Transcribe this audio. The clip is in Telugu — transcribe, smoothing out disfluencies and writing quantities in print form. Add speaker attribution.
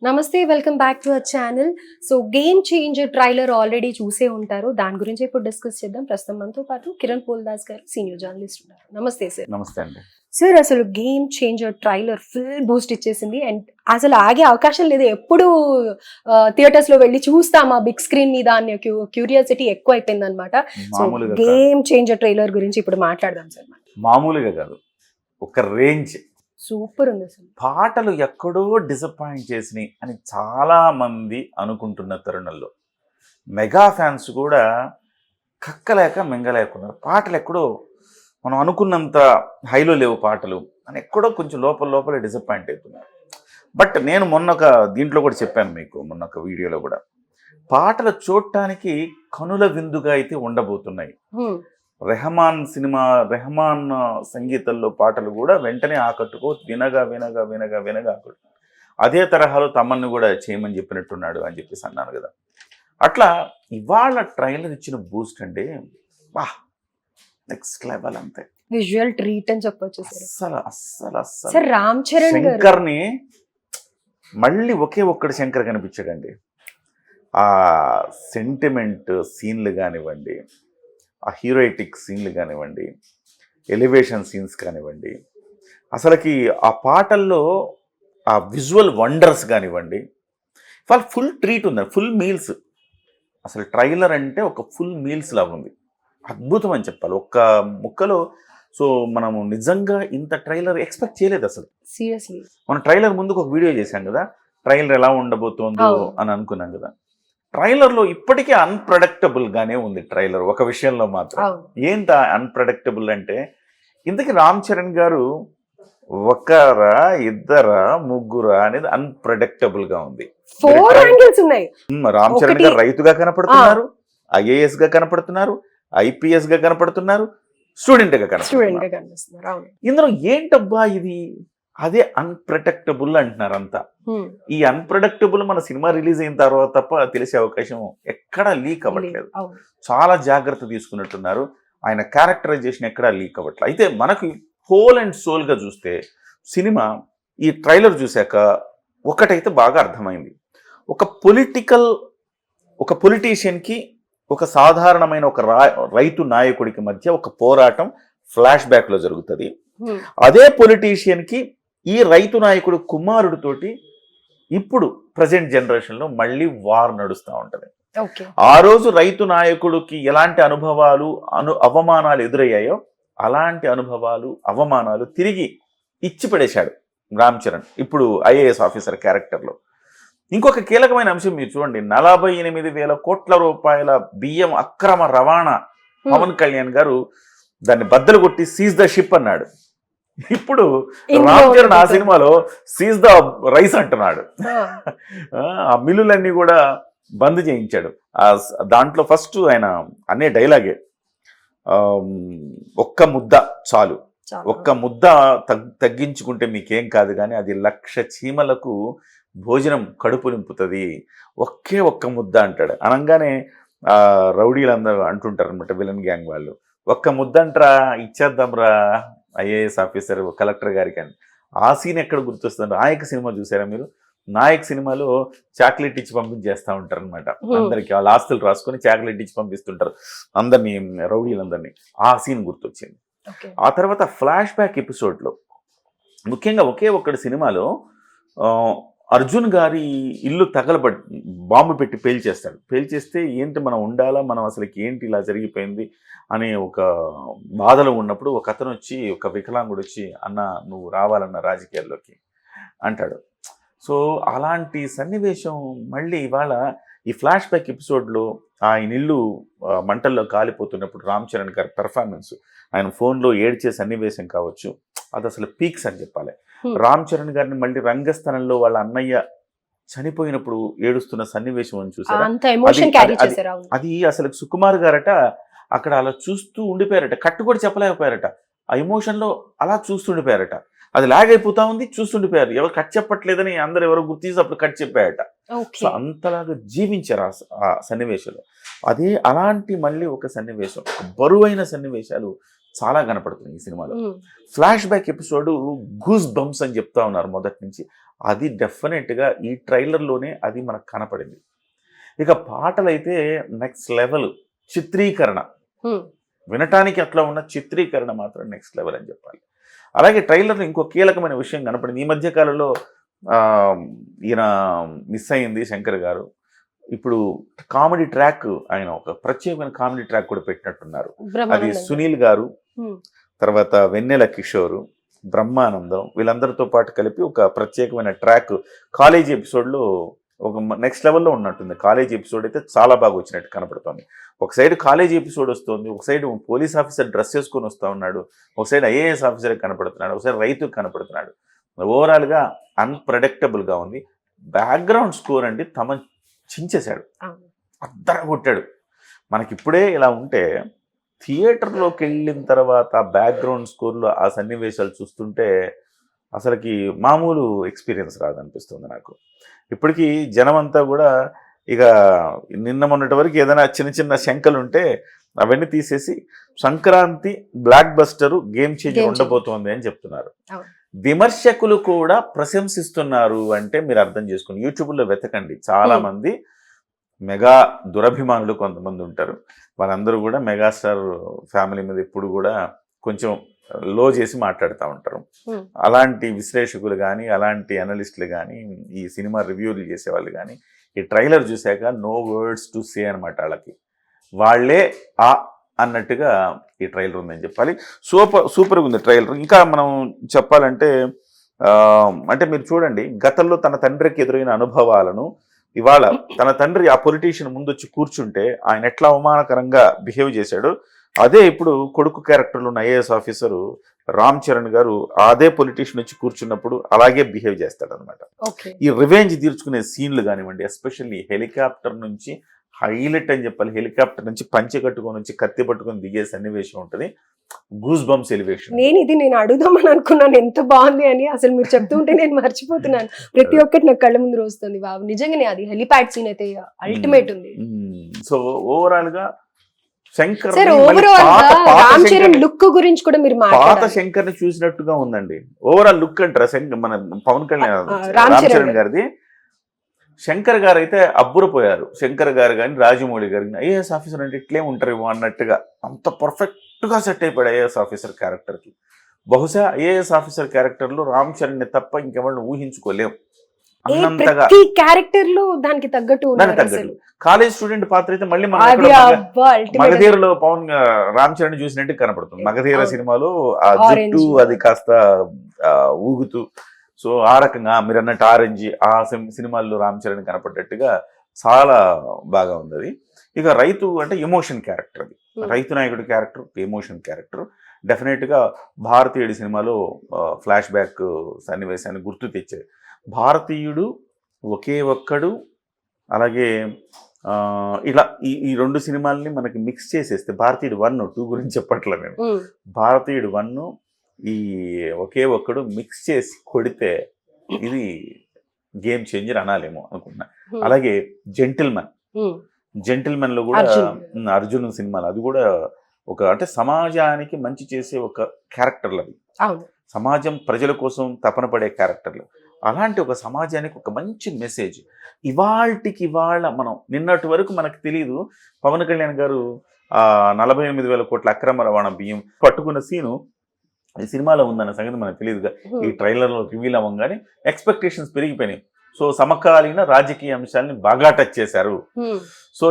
Speaker 1: నమస్తే welcome back to our channel. So game changer trailer already చూసే ఉంటారు. దాని గురించి ఇప్పుడు డిస్కస్ చేద్దాం. ప్రస్తుతం మనతో పాటు కిరణ్ పోల్దాస్ గారు సీనియర్ జర్నలిస్ట్ ఉన్నారు. నమస్తే సార్.
Speaker 2: నమస్తే అండి.
Speaker 1: సార్ అసలు game changer trailer full Boost ఇచ్చేసింది అండ్ అసలు ఆగే అవకాశం లేదు. ఎప్పుడు థియేటర్స్ లో వెళ్ళి చూస్తామా బిగ్ స్క్రీన్ మీద అనే క్యూరియాసిటీ ఎక్కువ అయిపోయింది అనమాట. సో
Speaker 2: మామూలుగా
Speaker 1: గేమ్ చేంజర్ ట్రైలర్ గురించి ఇప్పుడు మాట్లాడదాం సార్.
Speaker 2: మామూలుగా కాదు, ఒక రేంజ్.
Speaker 1: సూపర్ ఉంది అసలు.
Speaker 2: పాటలు ఎక్కడో డిసప్పాయింట్ చేసినాయి అని చాలా మంది అనుకుంటున్న తరుణంలో మెగా ఫ్యాన్స్ కూడా కక్కలేక మింగలేకున్నారు. పాటలు ఎక్కడో మనం అనుకున్నంత హైలో లేవు పాటలు అని ఎక్కడో కొంచెం లోపల డిసప్పాయింట్ అవుతున్నారు. బట్ నేను మొన్న ఒక దీంట్లో కూడా చెప్పాను మీకు, మొన్న ఒక వీడియోలో కూడా పాటలు చూడటానికి కనుల విందుగా అయితే ఉండబోతున్నాయి. రెహమాన్ సంగీతంలో పాటలు కూడా వెంటనే ఆకట్టుకో, వినగా ఆకట్టు. అదే తరహాలో తమన్ను కూడా చేయమని చెప్పినట్టున్నాడు అని చెప్పేసి అన్నాను కదా. అట్లా ఇవాళ ట్రైలర్ ఇచ్చిన బూస్ట్ అండి, వా నెక్స్ట్ లెవెల్. అంతే
Speaker 1: విజువల్ ట్రీట్ అని చెప్పొచ్చు
Speaker 2: అస్సలు
Speaker 1: సార్. రామ్ చరణ్
Speaker 2: శంకర్ని మళ్ళీ ఒక్కడు శంకర్ కనిపించాడండి. ఆ సెంటిమెంట్ సీన్లు కానివ్వండి, ఆ హీరోయిటిక్ సీన్లు కానివ్వండి, ఎలివేషన్ సీన్స్ కానివ్వండి, అసలుకి ఆ పాటల్లో ఆ విజువల్ వండర్స్ కానివ్వండి, వాళ్ళ ఫుల్ ట్రీట్ ఉంది, ఫుల్ మీల్స్. అసలు ట్రైలర్ అంటే ఒక ఫుల్ మీల్స్ లాగా ఉంది, అద్భుతం అని చెప్పాలి ఒక్క ముక్కలో. సో మనము నిజంగా ఇంత ట్రైలర్ ఎక్స్పెక్ట్ చేయలేదు అసలు.
Speaker 1: సీరియస్లీ
Speaker 2: మనం ట్రైలర్ ముందుకు ఒక వీడియో చేశాం కదా, ట్రైలర్ ఎలా ఉండబోతోందో అని అనుకున్నాం కదా. ట్రైలర్లో ఇప్పటికీ అన్ప్రెడిక్టబుల్గానే ఉంది ట్రైలర్. ఒక విషయంలో మాత్రం ఏంట అన్ప్రెడిక్టబుల్ అంటే, ఇంతకీ రామ్ చరణ్ గారు ఒకరా ఇద్దరా ముగ్గురా అనేది అన్ప్రెడిక్టబుల్గా ఉంది. రామ్ చరణ్ గారు రైతుగా కనపడుతున్నారు, ఐఏఎస్ గా కనపడుతున్నారు, ఐపీఎస్ గా కనపడుతున్నారు, స్టూడెంట్ గా కనపడుతున్నారు. ఇందులో ఏంటబ్బా ఇది, అదే అన్ప్రెడిక్టబుల్ అంటున్నారు అంతా. ఈ అన్ప్రెడిక్టబుల్ మన సినిమా రిలీజ్ అయిన తర్వాత తప్ప తెలిసే అవకాశం ఎక్కడా లీక్ అవ్వట్లేదు. చాలా జాగ్రత్త తీసుకున్నట్టున్నారు. ఆయన క్యారెక్టరైజేషన్ ఎక్కడా లీక్ అవ్వట్లేదు. అయితే మనకి హోల్ అండ్ సోల్ గా చూస్తే సినిమా ఈ ట్రైలర్ చూశాక ఒకటైతే బాగా అర్థమైంది. ఒక పొలిటీషియన్ కి ఒక సాధారణమైన ఒక రైతు నాయకుడికి మధ్య ఒక పోరాటం ఫ్లాష్ బ్యాక్ లో జరుగుతుంది. అదే పొలిటీషియన్ కి ఈ రైతు నాయకుడు కుమారుడితోటి ఇప్పుడు ప్రజెంట్ జనరేషన్ లో మళ్ళీ వార్ నడుస్తూ ఉంటది. ఆ రోజు రైతు నాయకుడికి ఎలాంటి అవమానాలు ఎదురయ్యాయో అలాంటి అవమానాలు తిరిగి ఇచ్చి పడేశాడు రామ్ చరణ్ ఇప్పుడు ఐఏఎస్ ఆఫీసర్ క్యారెక్టర్ లో. ఇంకొక కీలకమైన అంశం మీరు చూడండి, 48,000 కోట్ల రూపాయల బియ్యం అక్రమ రవాణా. పవన్ కళ్యాణ్ గారు దాన్ని బద్దలు కొట్టి సీజ్ ద షిప్ అన్నాడు. ఇప్పుడు రామ్ చరణ్ ఆ సినిమాలో సీజ్ ద రైస్ అంటున్నాడు. ఆ మిల్లులన్నీ కూడా బంద్ చేయించాడు. దాంట్లో ఫస్ట్ ఆయన అనే డైలాగే, ఒక్క ముద్ద చాలు, ఒక్క ముద్ద తగ్గించుకుంటే మీకేం కాదు, కానీ అది 1,00,000 చీమలకు భోజనం కడుపు నింపుతుంది, ఒక్క ముద్ద అంటాడు. అనగానే రౌడీలందరూ అంటుంటారు అనమాట, విలన్ గ్యాంగ్ వాళ్ళు, ఒక్క ముద్ద అంటారా, ఇచ్చేద్దాంరా ఐఏఎస్ ఆఫీసర్ కలెక్టర్ గారికి అని. ఆ సీన్ ఎక్కడ గుర్తొస్తుంది? నాయక్ సినిమా చూసారా మీరు? నాయక్ సినిమాలో చాక్లెట్ ఇచ్చి పంపించేస్తూ ఉంటారు అనమాట అందరికి. వాళ్ళ ఆస్తులు రాసుకొని చాక్లెట్ ఇచ్చి పంపిస్తుంటారు అందరినీ, రౌడీలందరినీ. ఆ సీన్ గుర్తొచ్చింది. ఆ తర్వాత ఫ్లాష్ బ్యాక్ ఎపిసోడ్లో ముఖ్యంగా ఒక్కడి సినిమాలో అర్జున్ గారి ఇల్లు బాంబు పెట్టి పేల్చేస్తాడు. పేల్చేస్తే ఏంటి మనం ఉండాలా, మనం అసలుకి ఏంటి ఇలా జరిగిపోయింది అనే ఒక బాధలో ఉన్నప్పుడు ఒక అతను వచ్చి, ఒక వికలాంగుడు వచ్చి, అన్న నువ్వు రావాలన్న రాజకీయాల్లోకి అంటాడు. సో అలాంటి సన్నివేశం మళ్ళీ ఇవాళ ఈ ఫ్లాష్ బ్యాక్ ఎపిసోడ్లో ఆయన ఇల్లు మంటల్లో కాలిపోతున్నప్పుడు రామ్ చరణ్ గారి పెర్ఫార్మెన్స్, ఆయన ఫోన్లో ఏడ్చే సన్నివేశం కావచ్చు, అది అసలు పీక్స్ అని చెప్పాలి. రామ్ చరణ్ గారిని మళ్ళీ రంగస్థలంలో వాళ్ళ అన్నయ్య చనిపోయినప్పుడు ఏడుస్తున్న సన్నివేశం అని చూసారా? అది అసలు సుకుమార్ గారట అక్కడ అలా చూస్తూ ఉండిపోయారట, కట్టు కూడా చెప్పలేకపోయారట. ఆ ఎమోషన్లో అలా చూస్తుండిపోయారట. అది లాగ్ అయిపోతా ఉంది, చూస్తుండిపోయారు. ఎవరు కట్ చెప్పట్లేదని అందరు ఎవరో గుర్తించి అప్పుడు కట్ చెప్పాయట. సో అంతలాగా జీవించారు ఆ సన్నివేశంలో. అలాంటి మళ్ళీ ఒక సన్నివేశం, బరువైన సన్నివేశాలు చాలా కనపడుతుంది ఈ సినిమాలో. Flash back episode goose bumps అని చెప్తా ఉన్నారు మొదటి నుంచి. అది డెఫినెట్గా ఈ ట్రైలర్లోనే అది మనకు కనపడింది. ఇక పాటలైతే నెక్స్ట్ లెవెల్. చిత్రీకరణ వినటానికి అట్లా ఉన్న చిత్రీకరణ మాత్రం నెక్స్ట్ లెవెల్ అని చెప్పాలి. అలాగే ట్రైలర్లో ఇంకో కీలకమైన విషయం కనపడింది. ఈ మధ్య కాలంలో ఈయన మిస్ అయింది శంకర్ గారు. ఇప్పుడు కామెడీ ట్రాక్ ఆయన ఒక ప్రత్యేకమైన కామెడీ ట్రాక్ కూడా పెట్టినట్టున్నారు. అది సునీల్ గారు, తర్వాత వెన్నెల కిషోర్, బ్రహ్మానందం వీళ్ళందరితో పాటు కలిపి ఒక ప్రత్యేకమైన ట్రాక్ కాలేజీ ఎపిసోడ్లో ఒక నెక్స్ట్ లెవెల్లో ఉన్నట్టుంది. కాలేజీ ఎపిసోడ్ అయితే చాలా బాగా వచ్చినట్టు కనపడుతుంది. ఒక సైడ్ కాలేజీ ఎపిసోడ్ వస్తుంది, ఒక సైడ్ పోలీస్ ఆఫీసర్ డ్రెస్ వేసుకొని వస్తూ ఉన్నాడు, ఒక సైడ్ ఐఏఎస్ ఆఫీసర్ కనపడుతున్నాడు, ఒక సైడ్ రైతుకు కనపడుతున్నాడు. ఓవరాల్గా అన్ప్రెడిక్టబుల్గా ఉంది. బ్యాక్గ్రౌండ్ స్కోర్ అండి తమ చించేశాడు, అద్దర కొట్టాడు. మనకిప్పుడే ఇలా ఉంటే థియేటర్లోకి వెళ్ళిన తర్వాత బ్యాక్గ్రౌండ్ స్కోర్లో ఆ సన్నివేశాలు చూస్తుంటే అసలుకి మామూలు ఎక్స్పీరియన్స్ రాదనిపిస్తుంది నాకు. ఇప్పటికీ జనం అంతా కూడా ఇక నిన్న మొన్నటి వరకు ఏదైనా చిన్న చిన్న శంకలు ఉంటే అవన్నీ తీసేసి Sankranti block buster game changer ఉండబోతోంది అని చెప్తున్నారు. విమర్శకులు కూడా ప్రశంసిస్తున్నారు అంటే మీరు అర్థం చేసుకోండి. యూట్యూబ్లో వెతకండి, చాలా మంది మెగా దురభిమానులు కొంతమంది ఉంటారు. వాళ్ళందరూ కూడా మెగాస్టార్ ఫ్యామిలీ మీద ఎప్పుడు కూడా కొంచెం లో చేసి మాట్లాడుతూ ఉంటారు. అలాంటి విశ్లేషకులు కానీ, అలాంటి అనలిస్టులు కానీ, ఈ సినిమా రివ్యూలు చేసేవాళ్ళు కానీ ఈ ట్రైలర్ చూశాక నో వర్డ్స్ టు సే అనమాట. వాళ్ళే అన్నట్టుగా ఈ ట్రైలర్ ఉందని చెప్పాలి. సూపర్గా ఉంది ట్రైలర్. ఇంకా మనం చెప్పాలంటే అంటే మీరు చూడండి, గతంలో తన తండ్రికి ఎదురైన అనుభవాలను ఇవాళ తన తండ్రి ఆ పొలిటీషియన్ ముందు వచ్చి కూర్చుంటే ఆయన ఎట్లా అవమానకరంగా బిహేవ్ చేశాడో అదే ఇప్పుడు కొడుకు క్యారెక్టర్లో ఉన్న ఐఏఎస్ ఆఫీసరు రామ్ చరణ్ గారు అదే పొలిటీషియన్ వచ్చి కూర్చున్నప్పుడు అలాగే బిహేవ్ చేస్తాడనమాట. ఈ రివెంజ్ తీర్చుకునే సీన్లు కానివ్వండి, ఎస్పెషల్లీ హెలికాప్టర్ నుంచి హైలైట్ అని చెప్పాలి. హెలికాప్టర్ నుంచి పంచె కట్టుకొని వచ్చి కత్తి పట్టుకొని దిగే సన్నివేశం ఉంటుంది. Goose bumps elevation.
Speaker 1: నేను అడుగుదామని అనుకున్నాను ఎంత బాగుంది అని. అసలు మీరు చెప్తుంటే నేను మర్చిపోతున్నాను. ప్రతి ఒక్కటి నాకు కళ్ళ ముందు వస్తుంది. బాబు నిజంగానే అది హెలిప్యాడ్ సీన్ అయితే అల్టిమేట్ ఉంది.
Speaker 2: సో ఓవరాల్ గా శంకర్
Speaker 1: రామ్ చరణ్ లుక్ గురించి కూడా మీరు
Speaker 2: పాత శంకర్ ని చూసినట్టుగా ఉందండి. ఓవరాల్ లుక్ అంటారా మన పవన్ కళ్యాణ్ రామ్ చరణ్ గారిది. శంకర్ గారు అయితే అబ్బురపోయారు. శంకర్ గారు కానీ రాజమౌళి గారు కానీ ఐఏఎస్ ఆఫీసర్ అంటే ఇట్లే ఉంటారు అన్నట్టుగా అంత పర్ఫెక్ట్గా సెట్ అయిపోయాడు ఐఏఎస్ ఆఫీసర్ క్యారెక్టర్కి. బహుశా ఐఏఎస్ ఆఫీసర్ క్యారెక్టర్లో రామ్ చరణ్ ని తప్ప ఇంకెవరిని ఊహించుకోలేం అన్నంతగా.
Speaker 1: క్యారెక్టర్ లో దానికి తగ్గట్టు
Speaker 2: కాలేజ్ స్టూడెంట్ పాత్ర అయితే మళ్ళీ మగధీరలో పవన్ రామ్ చరణ్ చూసినట్టు కనపడుతుంది. మగధీర సినిమాలో ఆ జుట్టు అది కాస్త ఊగుతూ, సో ఆ రకంగా మీరు అన్నట్టు ఆరెంజ్ ఆ సినిమాల్లో రామ్ చరణ్ కనపడ్డట్టుగా చాలా బాగా ఉంది అది. ఇక రైతు అంటే ఎమోషన్ క్యారెక్టర్, అది రైతు నాయకుడి క్యారెక్టర్, ఎమోషన్ క్యారెక్టర్. డెఫినెట్గా భారతీయుడి సినిమాలో ఫ్లాష్ బ్యాక్ సన్నివేశాన్ని గుర్తు తెచ్చే భారతీయుడు ఒకే ఒక్కడు. అలాగే ఇలా ఈ రెండు సినిమాల్ని మనకి మిక్స్ చేసేస్తే భారతీయుడు 1, 2 గురించి చెప్పట్లే నేను. భారతీయుడు 1 ఈ ఒకే ఒక్కడు మిక్స్ చేసి కొడితే ఇది గేమ్ చేంజర్ అనాలేమో అనుకుంటున్నా. అలాగే జెంటిల్మెన్ లో కూడా అర్జున్ సినిమాలు అది కూడా ఒక అంటే సమాజానికి మంచి చేసే ఒక క్యారెక్టర్లు అవి. సమాజం ప్రజల కోసం తపన పడే క్యారెక్టర్లు. అలాంటి ఒక సమాజానికి ఒక మంచి మెసేజ్. ఇవాళ మనం నిన్నటి వరకు మనకు తెలియదు పవన్ కళ్యాణ్ గారు 48,000 కోట్ల అక్రమ రవాణా బియ్యం పట్టుకున్న సీను ఈ సినిమాలో ఉందన్న సంగతి మనకు తెలియదుగా. ఈ ట్రైలర్లో రివీల్ అవ్వగానే ఎక్స్పెక్టేషన్స్ పెరిగిపోయినాయి. సో సమకాలీన రాజకీయ అంశాలని బాగా టచ్ చేశారు. సో